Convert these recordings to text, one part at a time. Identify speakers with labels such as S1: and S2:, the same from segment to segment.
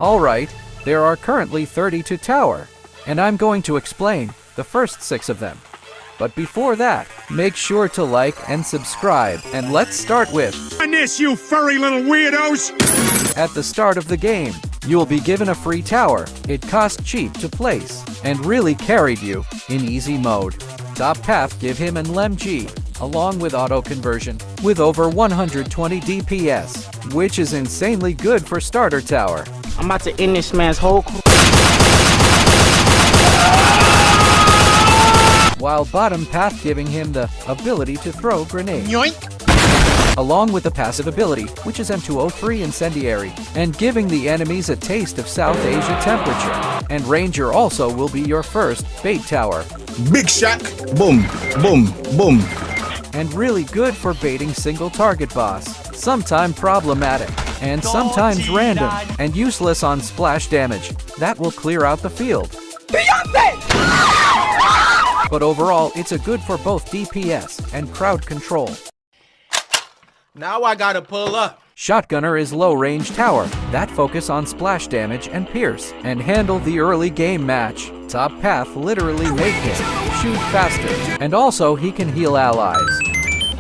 S1: Alright, there are currently 32 tower, and I'm going to explain the first 6 of them. But before that, make sure to like and subscribe, and let's start with
S2: this, you furry little weirdos!
S1: At the start of the game, you'll be given a free tower. It costs cheap to place, and really carried you in easy mode. Top path give him an LMG, along with auto conversion, with over 120 DPS, which is insanely good for starter tower.
S3: I'm about to end this man's whole
S1: while bottom path giving him the ability to throw grenades.
S2: Yoink!
S1: Along with the passive ability, which is M203 Incendiary, and giving the enemies a taste of South Asia temperature. And Ranger also will be your first bait tower.
S2: Big shack! Boom, boom, boom.
S1: And really good for baiting single target boss. Sometimes problematic, and sometimes random, and useless on splash damage. That will clear out the field. But overall, it's a good for both DPS and crowd control.
S4: Now I gotta pull up.
S1: Shotgunner is low-range tower that focus on splash damage and pierce, and handle the early game match. Top path literally make him shoot faster, and also he can heal allies.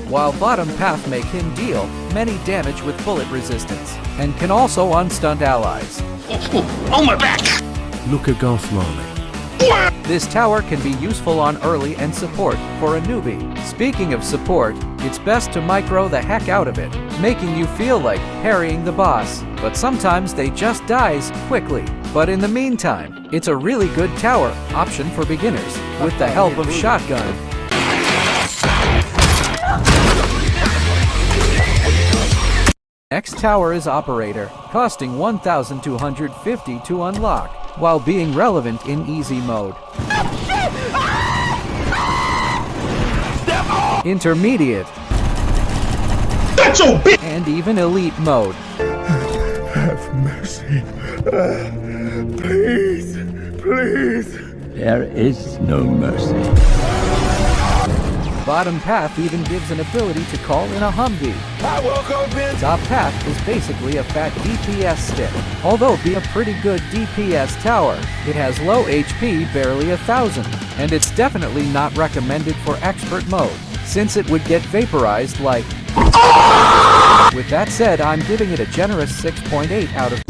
S1: While bottom path make him deal many damage with bullet resistance, and can also unstun allies.
S2: Oh my back!
S5: Look at Golf Marley.
S1: This tower can be useful on early and support for a newbie. Speaking of support, it's best to micro the heck out of it, making you feel like parrying the boss, but sometimes they just dies quickly. But in the meantime, it's a really good tower option for beginners, with the help of shotgun. Next tower is Operator, costing 1,250 to unlock, while being relevant in easy mode. Intermediate, and even elite mode.
S2: Have mercy. Please, please.
S5: There is no mercy.
S1: Bottom path even gives an ability to call in a Humvee.
S2: I woke up in.
S1: Top path is basically a fat DPS stick. Although be a pretty good DPS tower, it has low HP, barely 1,000, and it's definitely not recommended for expert mode, since it would get vaporized like. With that said, I'm giving it a generous 6.8 out of.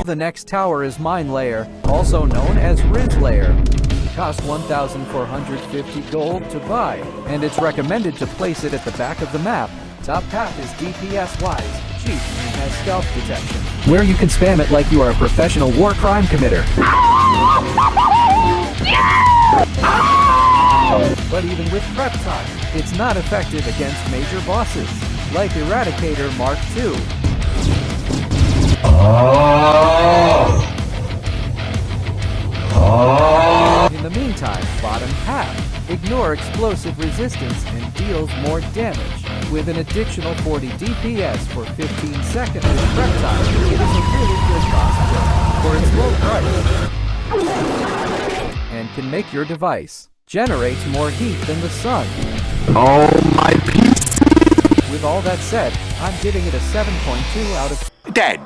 S1: The next tower is Mine Layer, also known as Ridge Layer. Cost 1,450 gold to buy, and it's recommended to place it at the back of the map. Top path is DPS-wise, cheap, and has stealth detection, where you can spam it like you are a professional war crime committer. But even with prep time, it's not effective against major bosses, like Eradicator Mark II. In the meantime, bottom path, ignore explosive resistance and deals more damage. With an additional 40 DPS for 15 seconds with prep time, it is a really good boss for its low price. And can make your device generate more heat than the sun.
S5: Oh my peace.
S1: With all that said, I'm giving it a 7.2 out of.
S6: Dad,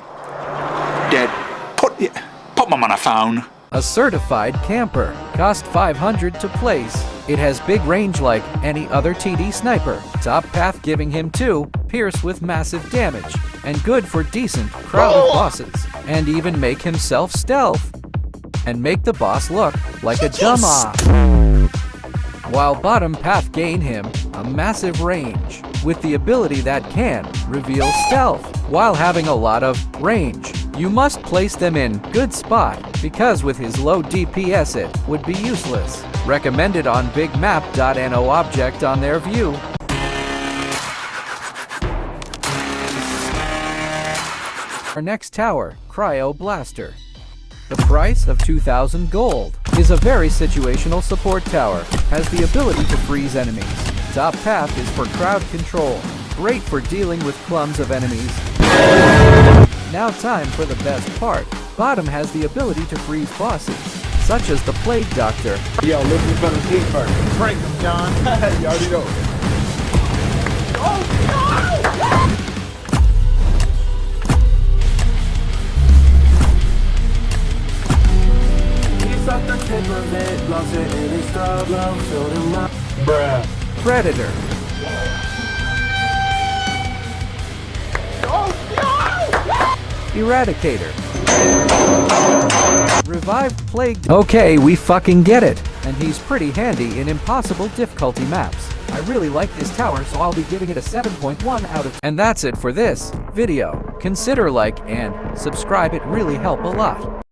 S6: put mum on a phone.
S1: A certified camper, cost 500 to place. It has big range like any other TD sniper. Top path giving him 2, pierce with massive damage, and good for decent crowded bosses, and even make himself stealth, and make the boss look like a dumbass. While bottom path gain him a massive range, with the ability that can reveal stealth, while having a lot of range. You must place them in good spot, because with his low DPS it would be useless. Recommended on big map.no object on their view. Our next tower, Cryo Blaster. The price of 2,000 gold is a very situational support tower, has the ability to freeze enemies. Top path is for crowd control, great for dealing with clumps of enemies. Now time for the best part. Bottom has the ability to freeze bosses, such as the Plague Doctor.
S2: Yo, listen from the team first. Prank him, John. You already know.
S1: Predator. Eradicator. Revived Plague. Okay, we fucking get it. And he's pretty handy in impossible difficulty maps. I really like this tower, so I'll be giving it a 7.1 out of. And that's it for this video. Consider like and subscribe, it really help a lot.